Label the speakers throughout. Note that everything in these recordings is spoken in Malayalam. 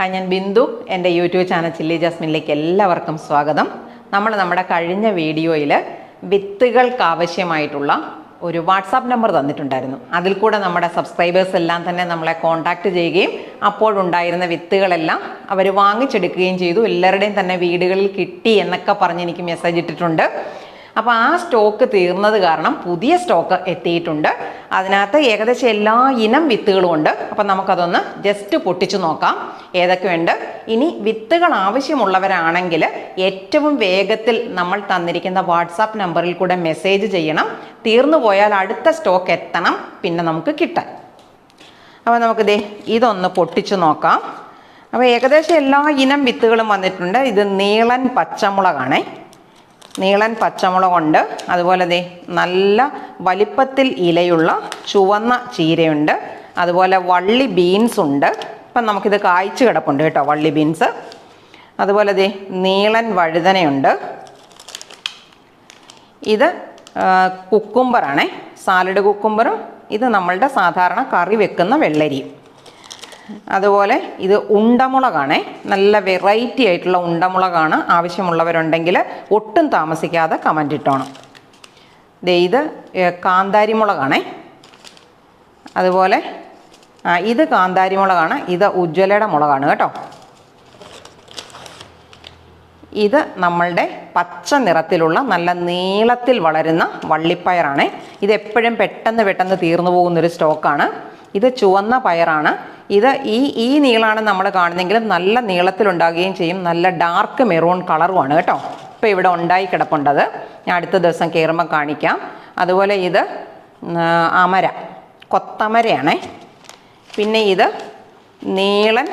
Speaker 1: ഹായ്, ഞാൻ ബിന്ദു. എൻ്റെ യൂട്യൂബ് ചാനൽ ചില്ലി ജാസ്മിനിലേക്ക് എല്ലാവർക്കും സ്വാഗതം. നമ്മുടെ കഴിഞ്ഞ വീഡിയോയിൽ വിത്തുകൾക്ക് ആവശ്യമായിട്ടുള്ള ഒരു വാട്സാപ്പ് നമ്പർ തന്നിട്ടുണ്ടായിരുന്നു. അതിൽ കൂടെ നമ്മുടെ സബ്സ്ക്രൈബേഴ്സ് എല്ലാം തന്നെ നമ്മളെ കോൺടാക്റ്റ് ചെയ്യുകയും അപ്പോഴുണ്ടായിരുന്ന വിത്തുകളെല്ലാം അവർ വാങ്ങിച്ചെടുക്കുകയും ചെയ്തു. എല്ലാവരുടെയും തന്നെ വീടുകളിൽ കിട്ടി എന്നൊക്കെ പറഞ്ഞ് എനിക്ക് മെസ്സേജ് ഇട്ടിട്ടുണ്ട്. അപ്പോൾ ആ സ്റ്റോക്ക് തീർന്നത് കാരണം പുതിയ സ്റ്റോക്ക് എത്തിയിട്ടുണ്ട്. അതിനകത്ത് ഏകദേശം എല്ലാ ഇനം വിത്തുകളും ഉണ്ട്. അപ്പം നമുക്കതൊന്ന് ജസ്റ്റ് പൊട്ടിച്ചു നോക്കാം ഏതൊക്കെയുണ്ട്. ഇനി വിത്തുകൾ ആവശ്യമുള്ളവരാണെങ്കിൽ ഏറ്റവും വേഗത്തിൽ നമ്മൾ തന്നിരിക്കുന്ന വാട്സാപ്പ് നമ്പറിൽ കൂടെ മെസ്സേജ് ചെയ്യണം. തീർന്നു പോയാൽ അടുത്ത സ്റ്റോക്ക് എത്തണം, പിന്നെ നമുക്ക് കിട്ടാൻ. അപ്പോൾ നമുക്കിതേ ഇതൊന്ന് പൊട്ടിച്ചു നോക്കാം. അപ്പോൾ ഏകദേശം എല്ലാ ഇനം വിത്തുകളും വന്നിട്ടുണ്ട്. ഇത് നീളൻ പച്ചമുളകാണേ. നീളൻ പച്ചമുളകുണ്ട്. അതുപോലെ ദേ നല്ല വലിപ്പത്തിൽ ഇലയുള്ള ചുവന്ന ചീരയുണ്ട്. അതുപോലെ വള്ളി ബീൻസ് ഉണ്ട്. ഇപ്പം നമുക്കിത് കായ്ച്ചു കിടപ്പുണ്ട് കേട്ടോ, വള്ളി ബീൻസ്. അതുപോലെ ദേ നീളൻ വഴുതനയുണ്ട്. ഇത് കുക്കുംബറാണേ, സാലഡ് കുക്കുംബറും. ഇത് നമ്മളുടെ സാധാരണ കറി വെക്കുന്ന വെള്ളരിയും. അതുപോലെ ഇത് ഉണ്ടമുളകാണേ, നല്ല വെറൈറ്റി ആയിട്ടുള്ള ഉണ്ടമുളകാണ്. ആവശ്യമുള്ളവരുണ്ടെങ്കിൽ ഒട്ടും താമസിക്കാതെ കമൻ്റ് ഇട്ടോണം. ഇത് കാന്താരി മുളകാണേ. അതുപോലെ ഇത് കാന്താരി മുളകാണ്. ഇത് ഉജ്ജ്വലയുടെ മുളകാണ് കേട്ടോ. ഇത് നമ്മളുടെ പച്ച നിറത്തിലുള്ള നല്ല നീളത്തിൽ വളരുന്ന വള്ളിപ്പയറാണ്. ഇതെപ്പോഴും പെട്ടെന്ന് തീർന്നു പോകുന്നൊരു സ്റ്റോക്കാണ്. ഇത് ചുവന്ന പയറാണ്. ഇത് ഈ നീളമാണ് നമ്മൾ കാണുന്നതെങ്കിലും നല്ല നീളത്തിലുണ്ടാകുകയും ചെയ്യും. നല്ല ഡാർക്ക് മെറൂൺ കളറുമാണ് കേട്ടോ. ഇപ്പോൾ ഇവിടെ ഉണ്ടായി കിടപ്പുണ്ടത്. ഞാൻ അടുത്ത ദിവസം കയറുമ്പോൾ കാണിക്കാം. അതുപോലെ ഇത് അമര, കൊത്തമരയാണേ. പിന്നെ ഇത് നീളൻ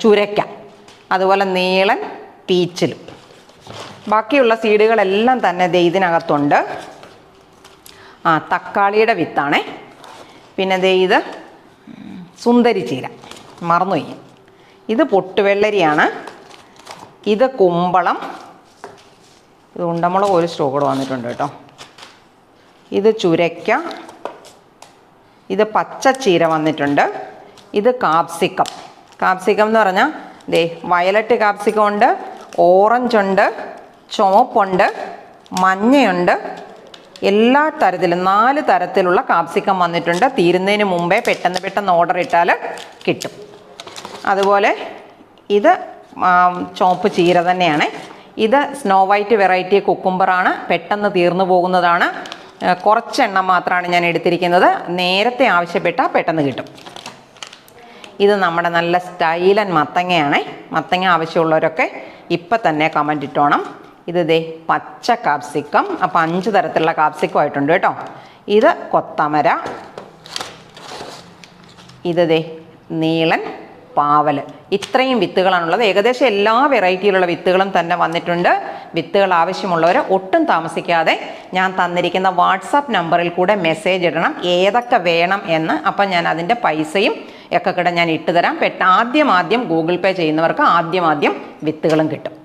Speaker 1: ചുരക്ക, അതുപോലെ നീളൻ പീച്ചിലും. ബാക്കിയുള്ള സീഡുകളെല്ലാം തന്നെ ഇതിനകത്തുണ്ട്. തക്കാളിയുടെ വിത്താണേ. പിന്നെ ഇത് സുന്ദരി ചീര, മറന്നുപോയി. ഇത് പൊട്ടുവെള്ളരിയാണ്. ഇത് കുമ്പളം. ഇത് ഉണ്ടമുളക് ഒരു സ്റ്റോക്ക് കൂടെ വന്നിട്ടുണ്ട് കേട്ടോ. ഇത് ചുരയ്ക്ക. ഇത് പച്ചച്ചീര വന്നിട്ടുണ്ട്. ഇത് കാപ്സിക്കം. കാപ്സിക്കം എന്ന് പറഞ്ഞാൽ ദേ വയലറ്റ് കാപ്സിക്കം ഉണ്ട്, ഓറഞ്ച് ഉണ്ട്, ചുവപ്പുണ്ട്, മഞ്ഞയുണ്ട്. എല്ലാ തരത്തിലും 4 തരത്തിലുള്ള കാപ്സിക്കം വന്നിട്ടുണ്ട്. തീരുന്നതിന് മുമ്പേ പെട്ടെന്ന് ഓർഡർ ഇട്ടാൽ കിട്ടും. അതുപോലെ ഇത് ചുവപ്പ് ചീര തന്നെയാണ്. ഇത് സ്നോ വൈറ്റ് വെറൈറ്റി കുക്കുംബറാണ്. പെട്ടെന്ന് തീർന്നു പോകുന്നതാണ്. കുറച്ചെണ്ണം മാത്രമാണ് ഞാൻ എടുത്തിരിക്കുന്നത്. നേരത്തെ ആവശ്യപ്പെട്ടാൽ പെട്ടെന്ന് കിട്ടും. ഇത് നമ്മുടെ നല്ല സ്റ്റൈലൻ മത്തങ്ങയാണ്. മത്തങ്ങ ആവശ്യമുള്ളവരൊക്കെ ഇപ്പം തന്നെ കമൻ്റ് ഇട്ടോണം. ഇത് ദേ പച്ച കാപ്സിക്കം. അപ്പം 5 തരത്തിലുള്ള കാപ്സിക്കം ആയിട്ടുണ്ട് കേട്ടോ. ഇത് കൊത്തമര. ഇത് ദേ നീളൻ പാവൽ. ഇത്രയും വിത്തുകളാണുള്ളത്. ഏകദേശം എല്ലാ വെറൈറ്റിയിലുള്ള വിത്തുകളും തന്നെ വന്നിട്ടുണ്ട്. വിത്തുകൾ ആവശ്യമുള്ളവർ ഒട്ടും താമസിക്കാതെ ഞാൻ തന്നിരിക്കുന്ന വാട്സാപ്പ് നമ്പറിൽ കൂടെ മെസ്സേജ് ഇടണം ഏതൊക്കെ വേണം എന്ന്. അപ്പം ഞാൻ അതിൻ്റെ പൈസയും ഒക്കെ കൂടെ ഞാൻ ഇട്ടുതരാം. ആദ്യം ഗൂഗിൾ പേ ചെയ്യുന്നവർക്ക് ആദ്യം വിത്തുകളും കിട്ടും.